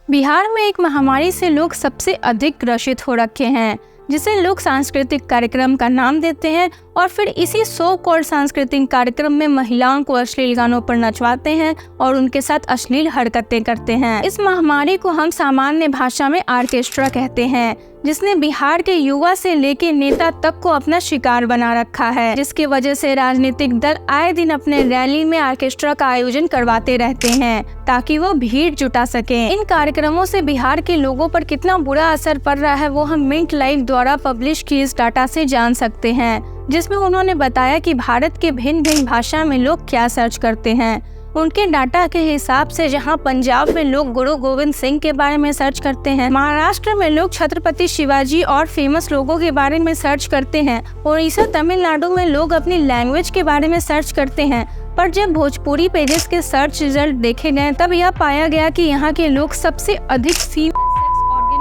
बिहार में एक महामारी से लोग सबसे अधिक ग्रसित हो रखे हैं, जिसे लोग सांस्कृतिक कार्यक्रम का नाम देते हैं और फिर इसी सो कॉल्ड सांस्कृतिक कार्यक्रम में महिलाओं को अश्लील गानों पर नचवाते हैं और उनके साथ अश्लील हरकतें करते हैं। इस महामारी को हम सामान्य भाषा में ऑर्केस्ट्रा कहते हैं, जिसने बिहार के युवा से लेकर नेता तक को अपना शिकार बना रखा है, जिसकी वजह से राजनीतिक दल आए दिन अपने रैली में ऑर्केस्ट्रा का आयोजन करवाते रहते हैं ताकि वो भीड़ जुटा सके। इन कार्यक्रमों से बिहार के लोगों पर कितना बुरा असर पड़ रहा है वो हम मिंट लाइव द्वारा पब्लिश की इस डाटा से जान सकते हैं, जिसमें उन्होंने बताया कि भारत के भिन्न भिन्न भाषा में लोग क्या सर्च करते हैं। उनके डाटा के हिसाब से जहां पंजाब में लोग गुरु गोविंद सिंह के बारे में सर्च करते हैं, महाराष्ट्र में लोग छत्रपति शिवाजी और फेमस लोगों के बारे में सर्च करते हैं, उड़ीसा तमिलनाडु में लोग अपनी लैंग्वेज के बारे में सर्च करते हैं। पर जब भोजपुरी पेजेस के सर्च रिजल्ट देखे गए तब यह पाया गया कि यहाँ के लोग सबसे अधिक फीमेल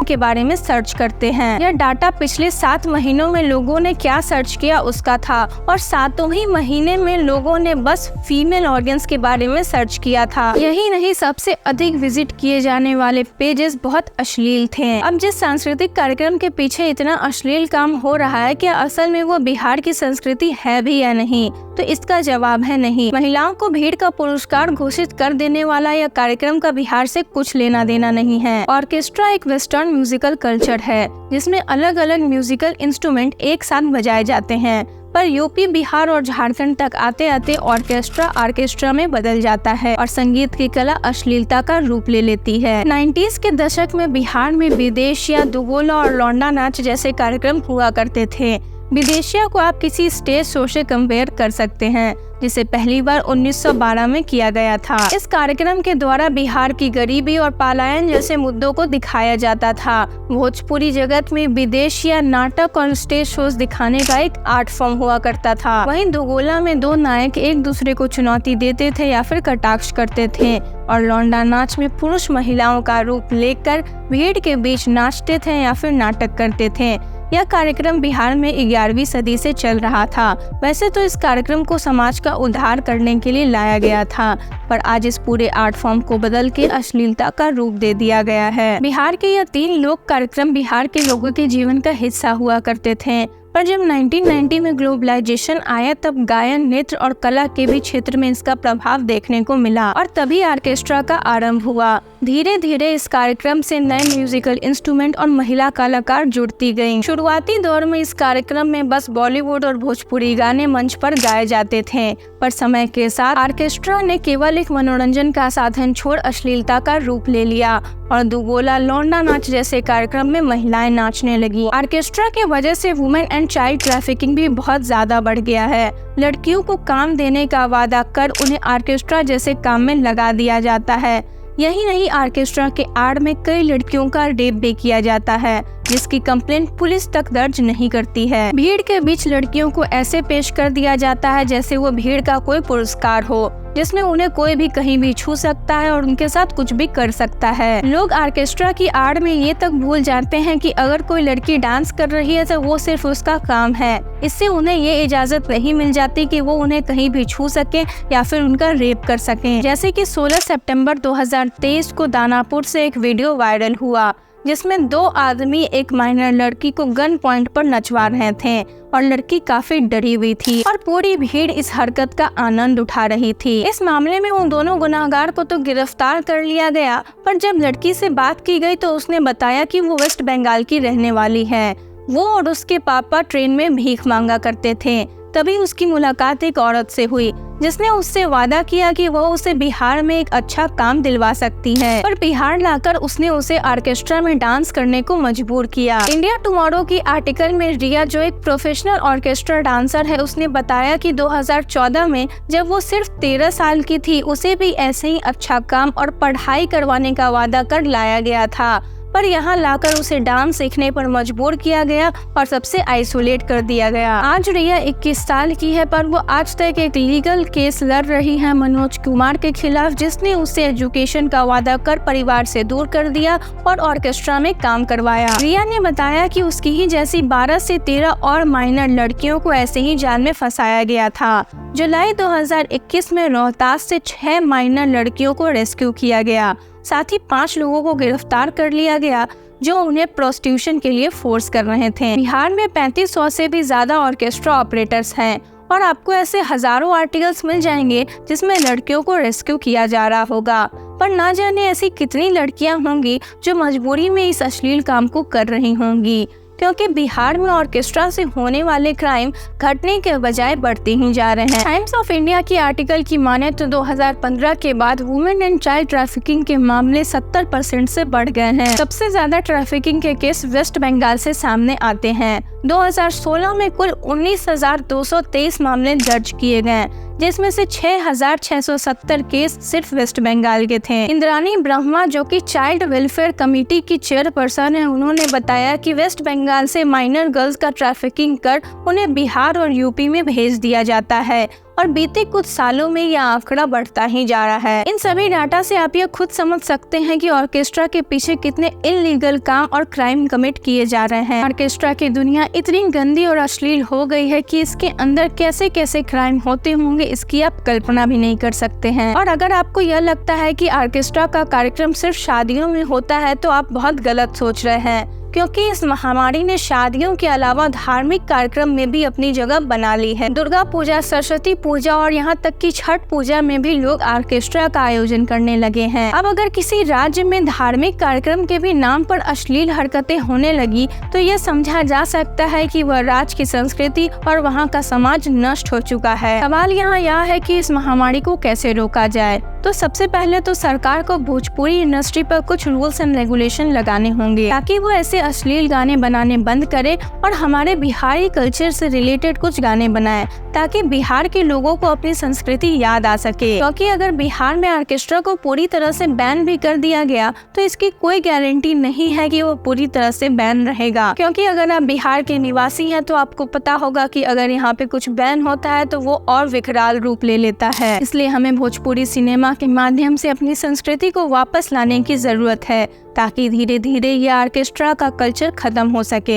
के बारे में सर्च करते हैं। यह डाटा पिछले 7 महीनों में लोगों ने क्या सर्च किया उसका था और 7 ही महीने में लोगों ने बस फीमेल ऑर्गन्स के बारे में सर्च किया था। यही नहीं, सबसे अधिक विजिट किए जाने वाले पेजेस बहुत अश्लील थे। अब जिस सांस्कृतिक कार्यक्रम के पीछे इतना अश्लील काम हो रहा है, क्या असल में वो बिहार की संस्कृति है भी या नहीं? तो इसका जवाब है नहीं। महिलाओं को भीड़ का पुरस्कार घोषित कर देने वाला यह कार्यक्रम का बिहार से कुछ लेना देना नहीं है। ऑर्केस्ट्रा एक वेस्टर्न म्यूजिकल कल्चर है जिसमें अलग अलग म्यूजिकल इंस्ट्रूमेंट एक साथ बजाए जाते हैं, पर यूपी, बिहार और झारखंड तक आते आते ऑर्केस्ट्रा में बदल जाता है और संगीत की कला अश्लीलता का रूप ले लेती है। 90s के दशक में बिहार में विदेशिया, दुगोला और लौंडा नाच जैसे कार्यक्रम हुआ करते थे। विदेशिया को आप किसी स्टेज शो से कंपेयर कर सकते हैं, जिसे पहली बार 1912 में किया गया था। इस कार्यक्रम के द्वारा बिहार की गरीबी और पलायन जैसे मुद्दों को दिखाया जाता था। भोजपुरी जगत में विदेशिया नाटक और स्टेज शोज दिखाने का एक आर्ट फॉर्म हुआ करता था। वहीं दुगोला में 2 नायक एक दूसरे को चुनौती देते थे या फिर कटाक्ष करते थे और लौंडा नाच में पुरुष महिलाओं का रूप लेकर भीड़ के बीच नाचते थे या फिर नाटक करते थे। यह कार्यक्रम बिहार में 11वीं सदी से चल रहा था। वैसे तो इस कार्यक्रम को समाज का उद्धार करने के लिए लाया गया था, पर आज इस पूरे आर्ट फॉर्म को बदल के अश्लीलता का रूप दे दिया गया है। बिहार के यह 3 लोक कार्यक्रम बिहार के लोगों के जीवन का हिस्सा हुआ करते थे, पर जब 1990 में ग्लोबलाइजेशन आया तब गायन, नृत्य और कला के भी क्षेत्र में इसका प्रभाव देखने को मिला और तभी ऑर्केस्ट्रा का आरंभ हुआ। धीरे धीरे इस कार्यक्रम से नए म्यूजिकल इंस्ट्रूमेंट और महिला कलाकार जुड़ती गईं। शुरुआती दौर में इस कार्यक्रम में बस बॉलीवुड और भोजपुरी गाने मंच पर गाए जाते थे, पर समय के साथ ऑर्केस्ट्रा ने केवल एक मनोरंजन का साधन छोड़ अश्लीलता का रूप ले लिया और दुगोला, लौंडा नाच जैसे कार्यक्रम में महिलाएं नाचने लगी। ऑर्केस्ट्रा के वजह से वुमेन एंड चाइल्ड ट्रैफिकिंग भी बहुत ज्यादा बढ़ गया है। लड़कियों को काम देने का वादा कर उन्हें ऑर्केस्ट्रा जैसे काम में लगा दिया जाता है। यही नहीं, ऑर्केस्ट्रा के आड़ में कई लड़कियों का रेप भी किया जाता है, जिसकी कंप्लेंट पुलिस तक दर्ज नहीं करती है। भीड़ के बीच लड़कियों को ऐसे पेश कर दिया जाता है जैसे वो भीड़ का कोई पुरस्कार हो, जिसमें उन्हें कोई भी कहीं भी छू सकता है और उनके साथ कुछ भी कर सकता है। लोग ऑर्केस्ट्रा की आड़ में ये तक भूल जाते हैं कि अगर कोई लड़की डांस कर रही है तो वो सिर्फ उसका काम है। इससे उन्हें ये इजाजत नहीं मिल जाती कि वो उन्हें कहीं भी छू सके या फिर उनका रेप कर सके। जैसे कि 16 सितंबर 2023 को दानापुर से एक वीडियो वायरल हुआ, जिसमें 2 आदमी एक माइनर लड़की को गन पॉइंट पर नचवा रहे थे और लड़की काफी डरी हुई थी और पूरी भीड़ इस हरकत का आनंद उठा रही थी। इस मामले में उन दोनों गुनाहगार को तो गिरफ्तार कर लिया गया, पर जब लड़की से बात की गई तो उसने बताया कि वो वेस्ट बंगाल की रहने वाली है। वो और उसके पापा ट्रेन में भीख मांगा करते थे। तभी उसकी मुलाकात एक औरत से हुई, जिसने उससे वादा किया कि वह उसे बिहार में एक अच्छा काम दिलवा सकती है, पर बिहार लाकर उसने उसे ऑर्केस्ट्रा में डांस करने को मजबूर किया। इंडिया टुमारो की आर्टिकल में रिया, जो एक प्रोफेशनल ऑर्केस्ट्रा डांसर है, उसने बताया कि 2014 में जब वो सिर्फ 13 साल की थी, उसे भी ऐसे ही अच्छा काम और पढ़ाई करवाने का वादा कर लाया गया था, पर यहाँ लाकर उसे डांस सीखने पर मजबूर किया गया और सबसे आइसोलेट कर दिया गया। आज रिया 21 साल की है, पर वो आज तक एक लीगल केस लड़ रही है मनोज कुमार के खिलाफ, जिसने उसे एजुकेशन का वादा कर परिवार से दूर कर दिया और ऑर्केस्ट्रा में काम करवाया। रिया ने बताया कि उसकी ही जैसी 12 से 13 और माइनर लड़कियों को ऐसे ही जाल में फंसाया गया था। जुलाई 2021 में रोहतास से 6 माइनर लड़कियों को रेस्क्यू किया गया। साथ ही 5 लोगों को गिरफ्तार कर लिया गया जो उन्हें प्रोस्टिट्यूशन के लिए फोर्स कर रहे थे। बिहार में 3500 से भी ज्यादा ऑर्केस्ट्रा ऑपरेटर्स हैं और आपको ऐसे हजारों आर्टिकल्स मिल जाएंगे जिसमें लड़कियों को रेस्क्यू किया जा रहा होगा। पर ना जाने ऐसी कितनी लड़कियां होंगी जो मजबूरी में इस अश्लील काम को कर रही होंगी, क्योंकि बिहार में ऑर्केस्ट्रा से होने वाले क्राइम घटने के बजाय बढ़ते ही जा रहे हैं। टाइम्स ऑफ इंडिया की आर्टिकल की माने तो 2015 के बाद वुमेन एंड चाइल्ड ट्रैफिकिंग के मामले 70% से बढ़ गए हैं। सबसे ज्यादा ट्रैफिकिंग के केस वेस्ट बंगाल से सामने आते हैं। 2016 में कुल 19,223 मामले दर्ज किए गए, जिसमें से 6,670 केस सिर्फ वेस्ट बंगाल के थे। इंद्रानी ब्रह्मा, जो कि चाइल्ड वेलफेयर कमेटी की चेयरपर्सन है, उन्होंने बताया कि वेस्ट बंगाल से माइनर गर्ल्स का ट्रैफिकिंग कर उन्हें बिहार और यूपी में भेज दिया जाता है और बीते कुछ सालों में यह आंकड़ा बढ़ता ही जा रहा है। इन सभी डाटा से आप यह खुद समझ सकते हैं कि ऑर्केस्ट्रा के पीछे कितने इलीगल काम और क्राइम कमिट किए जा रहे हैं। ऑर्केस्ट्रा की दुनिया इतनी गंदी और अश्लील हो गई है कि इसके अंदर कैसे कैसे क्राइम होते होंगे इसकी आप कल्पना भी नहीं कर सकते हैं। और अगर आपको यह लगता है कि ऑर्केस्ट्रा का कार्यक्रम सिर्फ शादियों में होता है तो आप बहुत गलत सोच रहे हैं, क्योंकि इस महामारी ने शादियों के अलावा धार्मिक कार्यक्रम में भी अपनी जगह बना ली है। दुर्गा पूजा, सरस्वती पूजा और यहाँ तक कि छठ पूजा में भी लोग ऑर्केस्ट्रा का आयोजन करने लगे हैं। अब अगर किसी राज्य में धार्मिक कार्यक्रम के भी नाम पर अश्लील हरकतें होने लगी तो ये समझा जा सकता है कि वह राज्य की संस्कृति और वहाँ का समाज नष्ट हो चुका है। सवाल यहाँ यह है कि इस महामारी को कैसे रोका जाए। तो सबसे पहले तो सरकार को भोजपुरी इंडस्ट्री पर कुछ रूल्स एंड रेगुलेशन लगाने होंगे ताकि वो ऐसे अश्लील गाने बनाने बंद करे और हमारे बिहारी कल्चर से रिलेटेड कुछ गाने बनाए, ताकि बिहार के लोगों को अपनी संस्कृति याद आ सके। क्योंकि अगर बिहार में ऑर्केस्ट्रा को पूरी तरह से बैन भी कर दिया गया तो इसकी कोई गारंटी नहीं है कि वो पूरी तरह से बैन रहेगा, क्योंकि अगर आप बिहार के निवासी हैं तो आपको पता होगा कि अगर यहाँ पे कुछ बैन होता है तो वो और विकराल रूप ले लेता है। इसलिए हमें भोजपुरी सिनेमा के माध्यम से अपनी संस्कृति को वापस लाने की जरूरत है ताकि धीरे धीरे ये ऑर्केस्ट्रा का कल्चर खत्म हो सके।